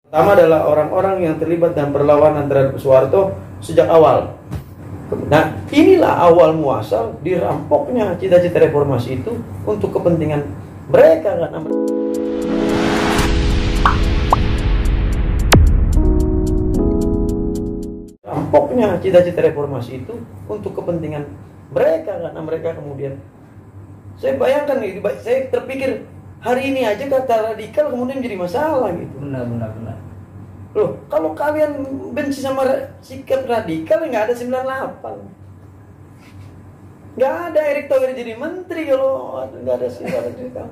Pertama adalah orang-orang yang terlibat dalam perlawanan terhadap Soeharto sejak awal. Nah, inilah awal muasal dirampoknya cita-cita reformasi itu untuk kepentingan mereka kan. Rampoknya cita-cita reformasi itu untuk kepentingan mereka karena mereka kemudian, saya bayangkan nih, saya terpikir hari ini aja kata radikal kemudian jadi masalah gitu. Benar. Loh, kalau kalian benci sama sikap radikal, nggak ada 98. Nggak ada Erick Thohir jadi menteri kalau nggak ada sikap radikal.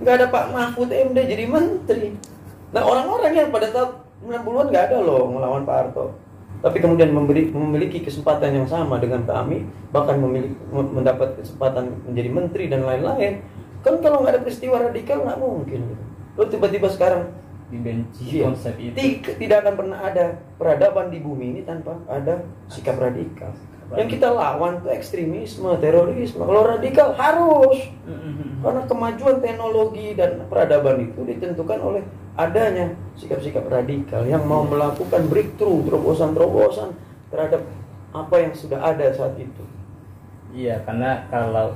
Nggak ada Pak Mahfud MD jadi menteri. Nah, orang-orang yang pada tahun 90-an nggak ada loh melawan Pak Harto. Tapi kemudian memiliki kesempatan yang sama dengan kami, bahkan mendapat kesempatan menjadi menteri dan lain-lain. Kan kalau nggak ada peristiwa radikal nggak mungkin. Lo tiba-tiba sekarang dibenci konsep itu. Tidak akan pernah ada peradaban di bumi ini tanpa ada sikap radikal. Yang kita lawan itu ekstremisme, terorisme. Kalau radikal harus, karena kemajuan teknologi dan peradaban itu ditentukan oleh adanya sikap-sikap radikal yang mau melakukan breakthrough, terobosan-terobosan terhadap apa yang sudah ada saat itu. Iya, karena kalau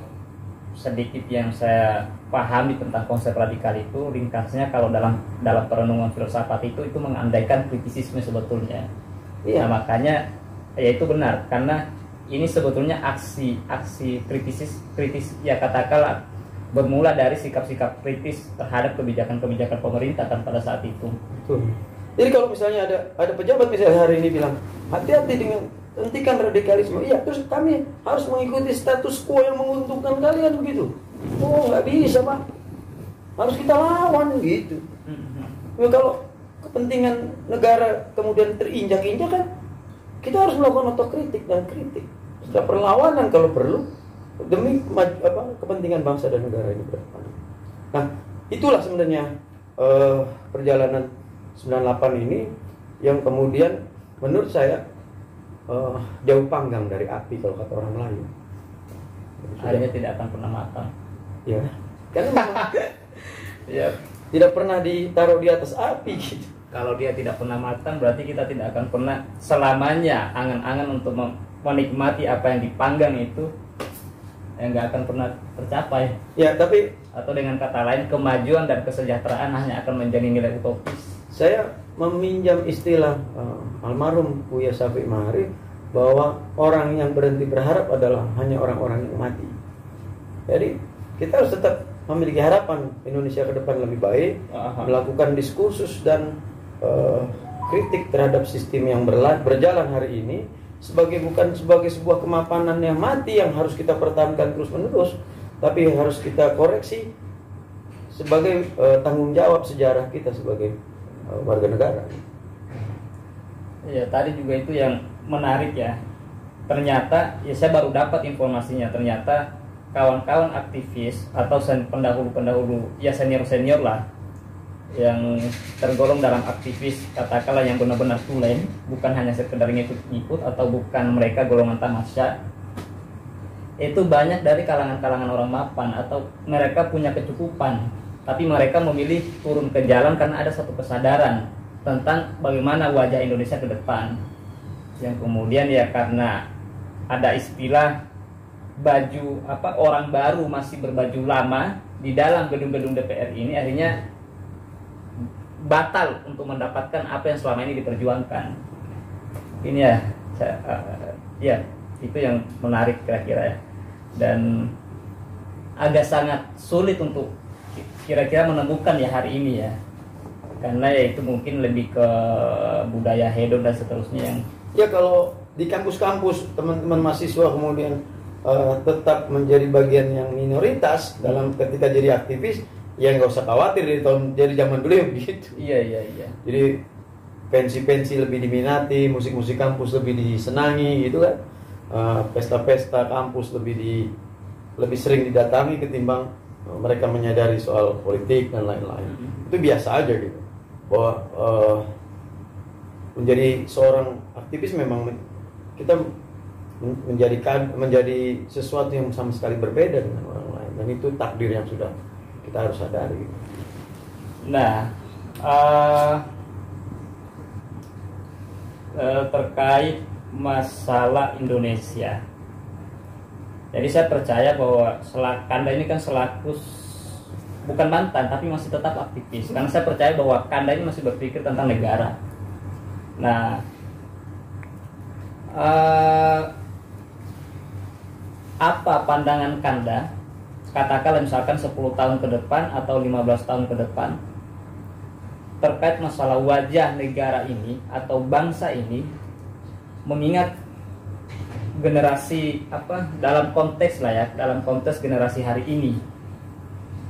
sedikit yang saya pahami tentang konsep radikal itu, ringkasnya kalau dalam perenungan filsafat itu mengandaikan kritisisme sebetulnya. Iya. Nah, makanya ya itu benar, karena ini sebetulnya aksi kritis ya, katakanlah bermula dari sikap-sikap kritis terhadap kebijakan-kebijakan pemerintah kan pada saat itu. Betul. Jadi kalau misalnya ada pejabat misalnya hari ini bilang hati-hati dengan hentikan radikalisme, iya, terus kami harus mengikuti status quo yang menguntungkan kalian begitu. Oh, nggak bisa Pak, harus kita lawan gitu. Ya, kalau kepentingan negara kemudian terinjak-injak kan, kita harus melakukan otokritik dan kritik. Setiap perlawanan kalau perlu demi kepentingan bangsa dan negara ini berdepan. Nah, itulah sebenarnya perjalanan 98 ini yang kemudian menurut saya jauh panggang dari api kalau kata orang Melayu. Akhirnya tidak akan pernah matang. Ya, karena ya tidak pernah ditaruh di atas api gitu. Kalau dia tidak pernah matang, berarti kita tidak akan pernah selamanya angan-angan untuk menikmati apa yang dipanggang itu yang nggak akan pernah tercapai. Ya, tapi atau dengan kata lain, kemajuan dan kesejahteraan hanya akan menjadi nilai utopis. Saya meminjam istilah almarhum Buya Syafiq Ma'arif bahwa orang yang berhenti berharap adalah hanya orang-orang yang mati. Jadi kita harus tetap memiliki harapan Indonesia ke depan lebih baik, melakukan diskursus dan kritik terhadap sistem yang berjalan hari ini bukan sebagai sebuah kemapanan yang mati yang harus kita pertahankan terus-menerus, tapi harus kita koreksi sebagai tanggung jawab sejarah kita sebagai warga negara. Iya, tadi juga itu yang menarik ya. Ternyata ya saya baru dapat informasinya, ternyata kawan-kawan aktivis atau pendahulu ya senior lah yang tergolong dalam aktivis, katakanlah yang benar-benar tulen, bukan hanya sekedar ngikut-ngikut atau bukan mereka golongan tamasya, itu banyak dari kalangan-kalangan orang mapan atau mereka punya kecukupan, tapi mereka memilih turun ke jalan karena ada satu kesadaran tentang bagaimana wajah Indonesia ke depan, yang kemudian ya karena ada istilah baju orang baru masih berbaju lama di dalam gedung-gedung DPR ini, akhirnya batal untuk mendapatkan apa yang selama ini diperjuangkan. Ini ya itu yang menarik kira-kira ya, dan agak sangat sulit untuk kira-kira menemukan ya hari ini ya, karena ya itu mungkin lebih ke budaya hedon dan seterusnya yang ya kalau di kampus-kampus teman-teman mahasiswa kemudian tetap menjadi bagian yang minoritas dalam ketika jadi aktivis, ya nggak usah khawatir dari zaman beliau gitu. Iya. Jadi pensi-pensi lebih diminati, musik-musik kampus lebih disenangi gitu kan, pesta-pesta kampus lebih sering didatangi ketimbang mereka menyadari soal politik dan lain-lain. Itu biasa aja gitu. Bahwa menjadi seorang aktivis memang kita menjadi sesuatu yang sama sekali berbeda dengan orang lain, dan itu takdir yang sudah kita harus sadari. Nah, terkait masalah Indonesia. Jadi saya percaya bahwa Kanda ini kan selaku bukan mantan tapi masih tetap aktivis. Karena saya percaya bahwa Kanda ini masih berpikir tentang negara. Nah, apa pandangan Kanda? Katakanlah misalkan 10 tahun ke depan atau 15 tahun ke depan terkait masalah wajah negara ini atau bangsa ini, mengingat generasi dalam konteks lah ya, dalam konteks generasi hari ini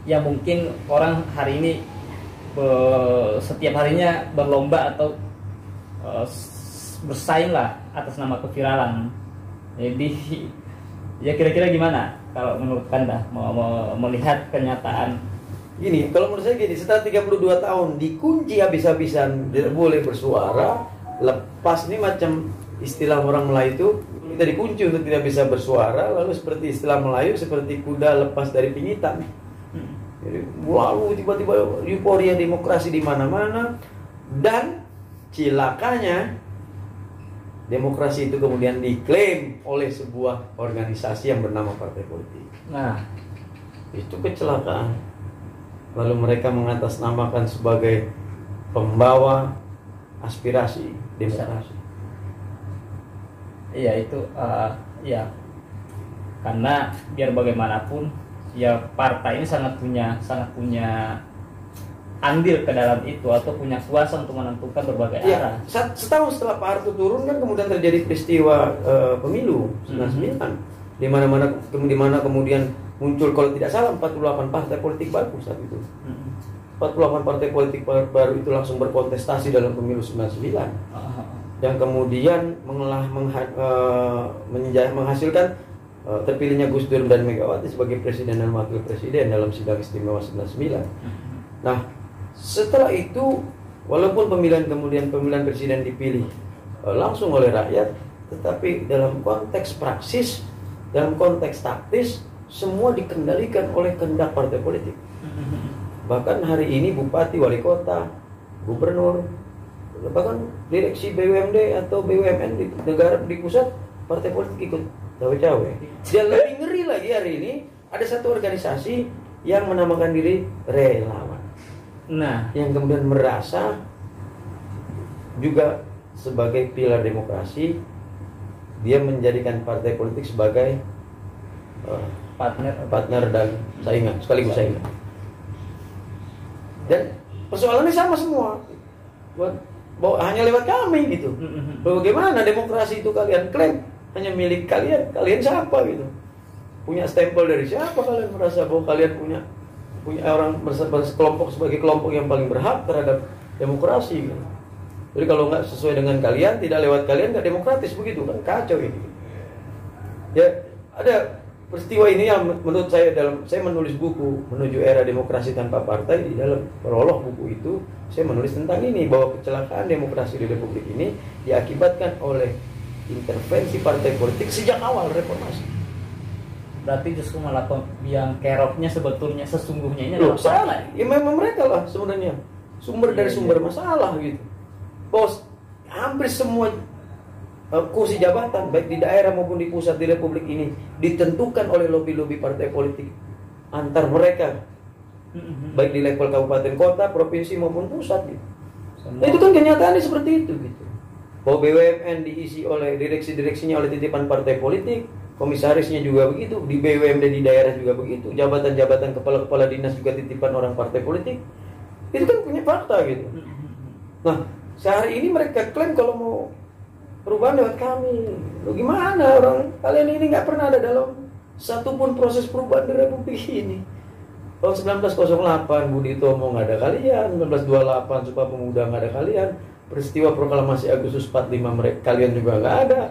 yang mungkin orang hari ini setiap harinya berlomba atau bersaing lah atas nama keviralan. Jadi ya kira-kira gimana kalau menurut Kanda mau melihat kenyataan gini? Kalau menurut saya gini, setelah 32 tahun dikunci habis-habisan, tidak boleh bersuara, lepas ini macam istilah orang Melayu itu, kita dikunci untuk tidak bisa bersuara, lalu seperti istilah Melayu seperti kuda lepas dari pingitan. Jadi lalu tiba-tiba euforia demokrasi di mana-mana, dan cilakanya demokrasi itu kemudian diklaim oleh sebuah organisasi yang bernama partai politik. Nah, itu kecelakaan. Lalu mereka mengatasnamakan sebagai pembawa aspirasi demokrasi. Iya itu ya, karena biar bagaimanapun ya partai ini sangat punya andil ke dalam itu atau punya kuasa untuk menentukan berbagai arah. Setahun setelah Pak Harto turun kan kemudian terjadi peristiwa pemilu 99, di mana kemudian muncul kalau tidak salah 48 partai politik baru saat itu. 48 partai politik baru itu langsung berkontestasi dalam pemilu 99. Yang kemudian menghasilkan terpilihnya Gus Dur dan Megawati sebagai presiden dan wakil presiden dalam sidang istimewa 99. Nah, setelah itu walaupun pemilihan presiden dipilih langsung oleh rakyat, tetapi dalam konteks praksis, dalam konteks taktis, semua dikendalikan oleh kehendak partai politik. Bahkan hari ini bupati, wali kota, gubernur, bahkan direksi BUMD atau BUMN di negara di pusat, partai politik ikut cawe-cawe. Dan lebih ngeri lagi hari ini ada satu organisasi yang menamakan diri relawan. Nah, yang kemudian merasa juga sebagai pilar demokrasi, dia menjadikan partai politik sebagai partner dan saingan, sekaligus saingan. Dan persoalannya sama semua, bahwa hanya lewat kami gitu. Bagaimana demokrasi itu kalian klaim hanya milik kalian? Kalian siapa gitu? Punya stempel dari siapa kalian merasa bahwa kalian punya orang berkelompok sebagai kelompok yang paling berhak terhadap demokrasi gitu. Jadi kalau nggak sesuai dengan kalian, tidak lewat kalian, nggak demokratis, begitu kan? Kacau ini. Ya, ada peristiwa ini yang menurut saya saya menulis buku Menuju Era Demokrasi Tanpa Partai. Di dalam prolog buku itu saya menulis tentang ini, bahwa kecelakaan demokrasi di Republik ini diakibatkan oleh intervensi partai politik sejak awal reformasi. Berarti justru malah yang keroknya sebetulnya sesungguhnya ini adalah salah. Ya memang mereka lah sebenarnya sumber dari sumber masalah gitu. Bos, hampir semua kursi jabatan baik di daerah maupun di pusat di Republik ini ditentukan oleh lobi-lobi partai politik antar mereka, baik di level kabupaten kota, provinsi maupun pusat gitu. Nah, itu kan kenyataannya seperti itu gitu. Bahwa BUMN diisi oleh direksinya oleh titipan partai politik, komisarisnya juga begitu, di BUMD di daerah juga begitu, jabatan-jabatan kepala dinas juga titipan orang partai politik. Itu kan punya fakta gitu. Nah, sehari ini mereka klaim kalau mau perubahan lewat kami. Loh gimana orang? Kalian ini nggak pernah ada dalam satupun proses perubahan di Republik ini. Tahun 1908 Budi Utomo nggak ada kalian, 1928 Sumpah Pemuda nggak ada kalian, peristiwa proklamasi Agustus 45 mereka kalian juga nggak ada.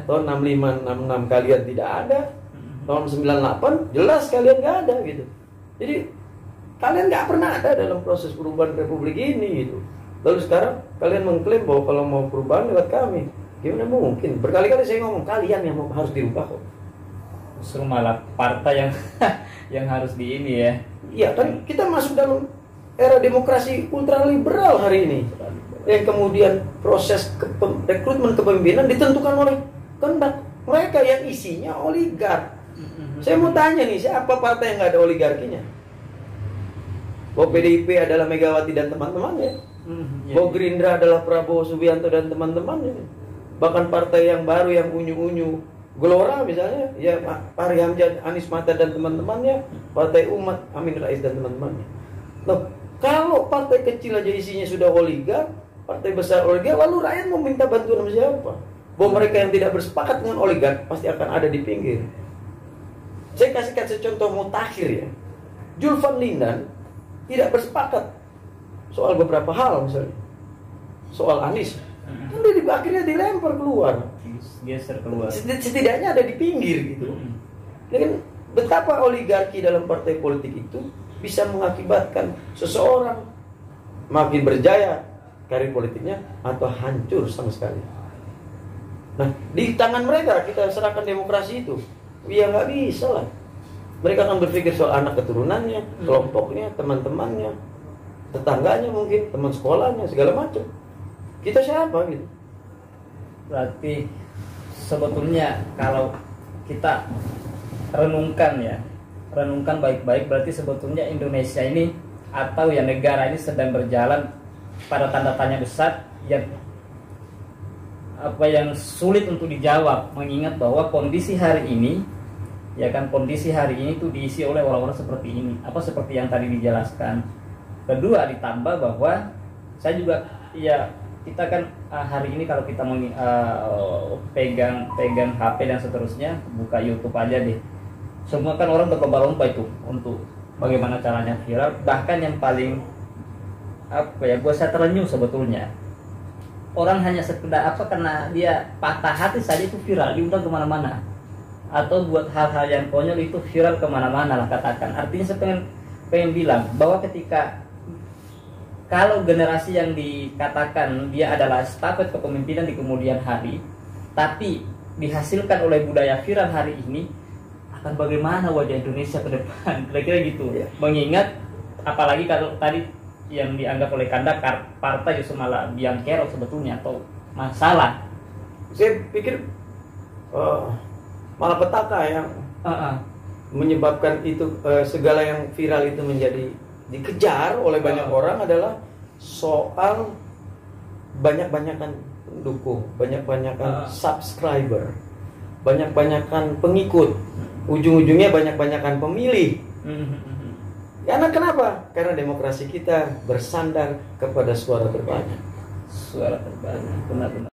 Tahun 65 66 kalian tidak ada. Tahun 98 jelas kalian nggak ada gitu. Jadi kalian nggak pernah ada dalam proses perubahan Republik ini gitu. Lalu sekarang kalian mengklaim bahwa kalau mau perubahan lewat kami. Gimana mungkin? Berkali-kali saya ngomong kalian yang harus dirubah kok. Justru malah partai yang yang harus di ini ya. Iya kan kita masuk dalam era demokrasi ultraliberal hari ini, yang kemudian proses rekrutmen kepemimpinan ditentukan oleh kehendak mereka yang isinya oligark. Saya mau tanya nih, siapa partai yang nggak ada oligarkinya? Bahwa PDIP adalah Megawati dan teman-temannya, bahwa Gerindra adalah Prabowo Subianto dan teman-temannya, bahkan partai yang baru yang unyu-unyu, Gelora misalnya, ya Fahri Hamzah, Anies Mata dan teman-temannya, Partai Umat, Amin Rais dan teman-temannya. Loh, kalau partai kecil aja isinya sudah oligark, partai besar oligark, lalu rakyat mau minta bantuan sama siapa? Bahwa mereka yang tidak bersepakat dengan oligark pasti akan ada di pinggir. Saya kasih contoh mutakhir ya. Julvan Lindan tidak bersepakat soal beberapa hal, misalnya soal Anies, kan akhirnya dilempar keluar, geser keluar. Setidaknya ada di pinggir gitu. Jadi betapa oligarki dalam partai politik itu bisa mengakibatkan seseorang makin berjaya karir politiknya atau hancur sama sekali. Nah, di tangan mereka kita serahkan demokrasi itu. Ya nggak bisa lah. Mereka akan berpikir soal anak keturunannya, kelompoknya, teman-temannya, tetangganya mungkin, teman sekolahnya, segala macam. Kita siapa gitu? Berarti sebetulnya kalau kita renungkan baik-baik, berarti sebetulnya Indonesia ini atau ya negara ini sedang berjalan pada tanda tanya besar yang sulit untuk dijawab, mengingat bahwa kondisi hari ini itu diisi oleh orang-orang seperti ini, seperti yang tadi dijelaskan. Kedua, ditambah bahwa saya juga kita kan hari ini kalau kita pegang HP dan seterusnya, buka YouTube aja deh, semua kan orang berlomba-lomba itu untuk bagaimana caranya viral. Bahkan yang paling buat saya terenyuh sebetulnya, orang hanya sekedar karena dia patah hati saja itu viral, diundang kemana-mana, atau buat hal-hal yang konyol itu viral kemana-mana lah katakan. Artinya saya pengen bilang bahwa kalau generasi yang dikatakan dia adalah stafet kepemimpinan di kemudian hari, tapi dihasilkan oleh budaya viral hari ini, akan bagaimana wajah Indonesia ke depan? Kira-kira gitu. Mengingat apalagi kalau tadi yang dianggap oleh Kanda partai justru malah biang kerok sebetulnya atau masalah. Saya pikir malapetaka yang menyebabkan itu segala yang viral itu menjadi dikejar oleh banyak orang adalah soal banyak-banyakan pendukung, banyak-banyakan subscriber, banyak-banyakan pengikut, ujung-ujungnya banyak-banyakan pemilih. Karena kenapa? Karena demokrasi kita bersandar kepada suara terbanyak. Suara terbanyak, benar-benar.